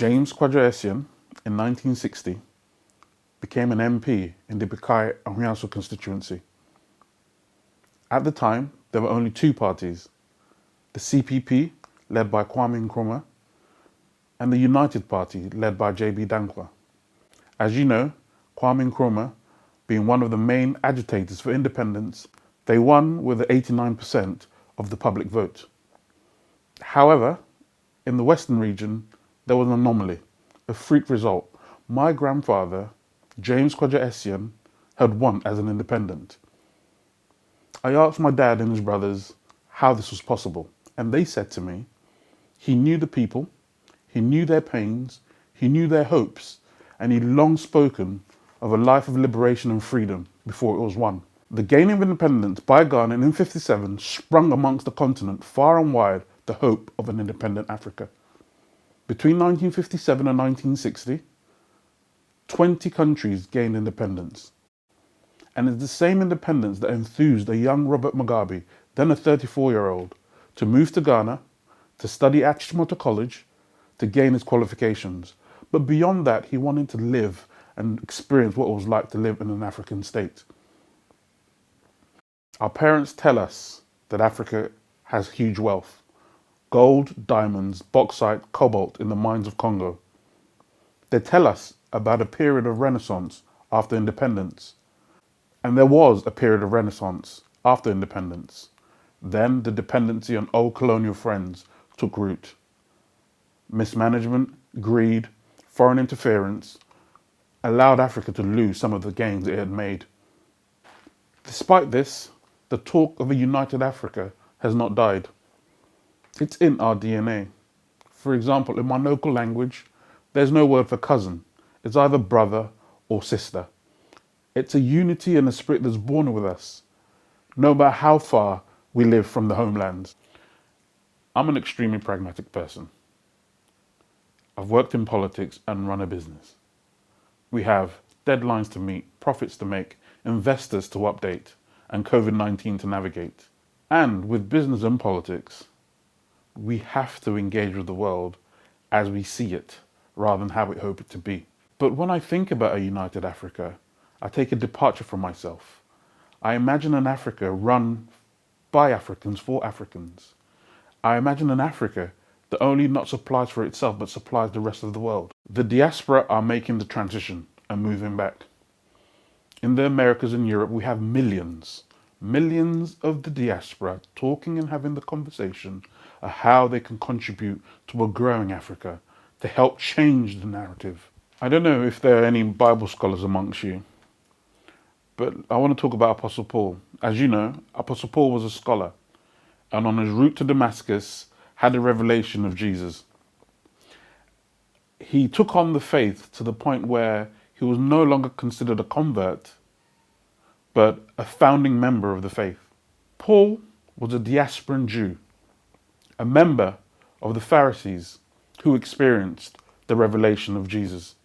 James Essien, in 1960, became an MP in the Bukai Ahunyaso constituency. At the time, there were only two parties, the CPP, led by Kwame Nkrumah, and the United Party, led by J.B. Dankwa. As you know, Kwame Nkrumah, being one of the main agitators for independence, they won with 89% of the public vote. However, in the Western region, there was an anomaly, a freak result. My grandfather, James Essien, had won as an independent. I asked my dad and his brothers how this was possible, and they said to me, he knew the people, he knew their pains, he knew their hopes, and he'd long spoken of a life of liberation and freedom before it was won. The gaining of independence by Ghana in 1957 sprung amongst the continent far and wide the hope of an independent Africa. Between 1957 and 1960, 20 countries gained independence. And it's the same independence that enthused a young Robert Mugabe, then a 34-year-old, to move to Ghana, to study at Achimota College, to gain his qualifications. But beyond that, he wanted to live and experience what it was like to live in an African state. Our parents tell us that Africa has huge wealth. Gold, diamonds, bauxite, cobalt in the mines of Congo. They tell us about a period of renaissance after independence. And there was a period of renaissance after independence. Then the dependency on old colonial friends took root. Mismanagement, greed, foreign interference allowed Africa to lose some of the gains it had made. Despite this, the talk of a united Africa has not died. It's in our DNA. For example, in my local language, there's no word for cousin. It's either brother or sister. It's a unity and a spirit that's born with us, no matter how far we live from the homelands. I'm an extremely pragmatic person. I've worked in politics and run a business. We have deadlines to meet, profits to make, investors to update, and COVID-19 to navigate. And with business and politics, we have to engage with the world as we see it, rather than how we hope it to be. But when I think about a united Africa, I take a departure from myself. I imagine an Africa run by Africans for Africans. I imagine an Africa that only not supplies for itself, but supplies the rest of the world. The diaspora are making the transition and moving back. In the Americas and Europe, we have millions of the diaspora talking and having the conversation of how they can contribute to a growing Africa to help change the narrative. I don't know if there are any Bible scholars amongst you, but I want to talk about Apostle Paul. As you know, Apostle Paul was a scholar, and on his route to Damascus had a revelation of Jesus. He took on the faith to the point where he was no longer considered a convert, but a founding member of the faith. Paul was a diasporan Jew, a member of the Pharisees who experienced the revelation of Jesus.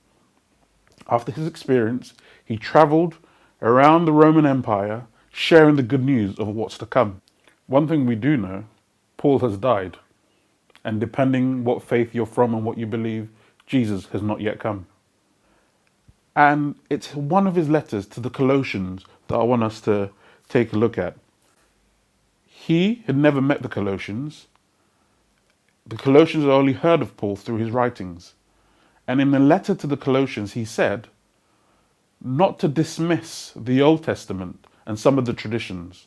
After his experience, he traveled around the Roman Empire, sharing the good news of what's to come. One thing we do know, Paul has died. And depending what faith you're from and what you believe, Jesus has not yet come. And it's one of his letters to the Colossians that I want us to take a look at. He had never met the Colossians. The Colossians had only heard of Paul through his writings. And in the letter to the Colossians, he said not to dismiss the Old Testament and some of the traditions,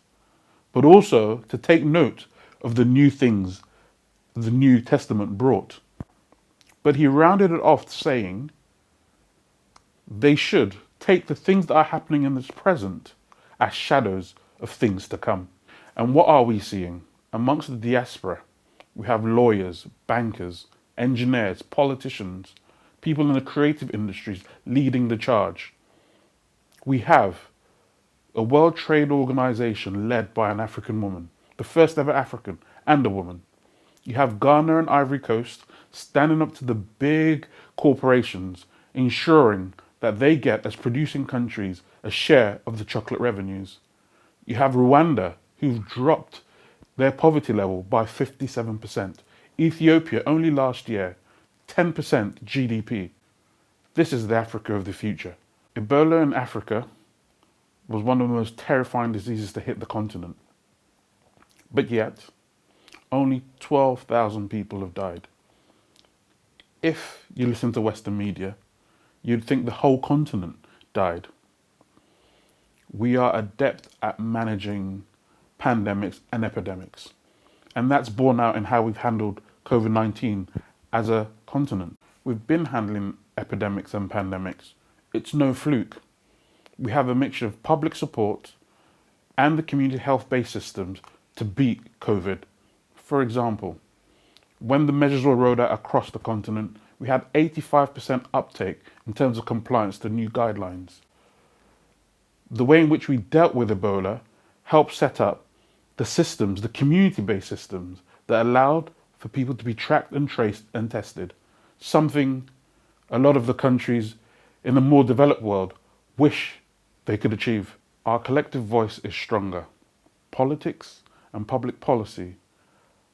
but also to take note of the new things the New Testament brought. But he rounded it off saying they should take the things that are happening in this present as shadows of things to come. And what are we seeing? Amongst the diaspora, we have lawyers, bankers, engineers, politicians, people in the creative industries leading the charge. We have a World Trade Organization led by an African woman, the first ever African and a woman. You have Ghana and Ivory Coast standing up to the big corporations, ensuring that they get, as producing countries, a share of the chocolate revenues. You have Rwanda, who've dropped their poverty level by 57%. Ethiopia, only last year, 10% GDP. This is the Africa of the future. Ebola in Africa was one of the most terrifying diseases to hit the continent. But yet, only 12,000 people have died. If you listen to Western media, you'd think the whole continent died. We are adept at managing pandemics and epidemics. And that's borne out in how we've handled COVID-19 as a continent. We've been handling epidemics and pandemics. It's no fluke. We have a mixture of public support and the community health-based systems to beat COVID. For example, when the measures were rolled out across the continent, we had 85% uptake in terms of compliance to new guidelines. The way in which we dealt with Ebola helped set up the systems, the community-based systems that allowed for people to be tracked and traced and tested, something a lot of the countries in the more developed world wish they could achieve. Our collective voice is stronger. Politics and public policy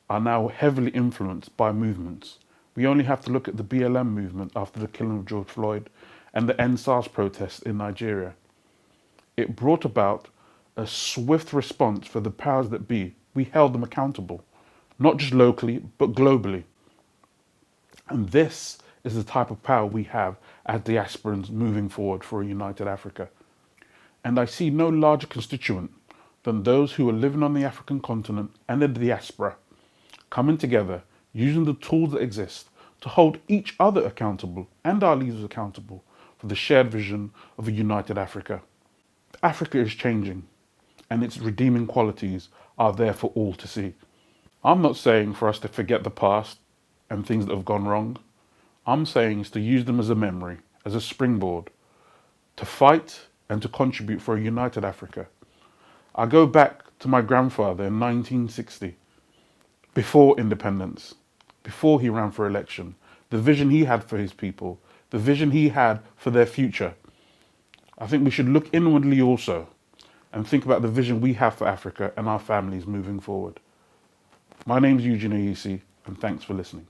are now heavily influenced by movements. We only have to look at the BLM movement after the killing of George Floyd and the End SARS protests in Nigeria. It brought about a swift response for the powers that be. We held them accountable, not just locally, but globally. And this is the type of power we have as diasporans moving forward for a united Africa. And I see no larger constituent than those who are living on the African continent and the diaspora, coming together, using the tools that exist to hold each other accountable and our leaders accountable for the shared vision of a united Africa. Africa is changing, and its redeeming qualities are there for all to see. I'm not saying for us to forget the past and things that have gone wrong. I'm saying is to use them as a memory, as a springboard, to fight and to contribute for a united Africa. I go back to my grandfather in 1960, before independence, before he ran for election, the vision he had for his people, the vision he had for their future. I think we should look inwardly also and think about the vision we have for Africa and our families moving forward. My name's Eugene Ayisi, and thanks for listening.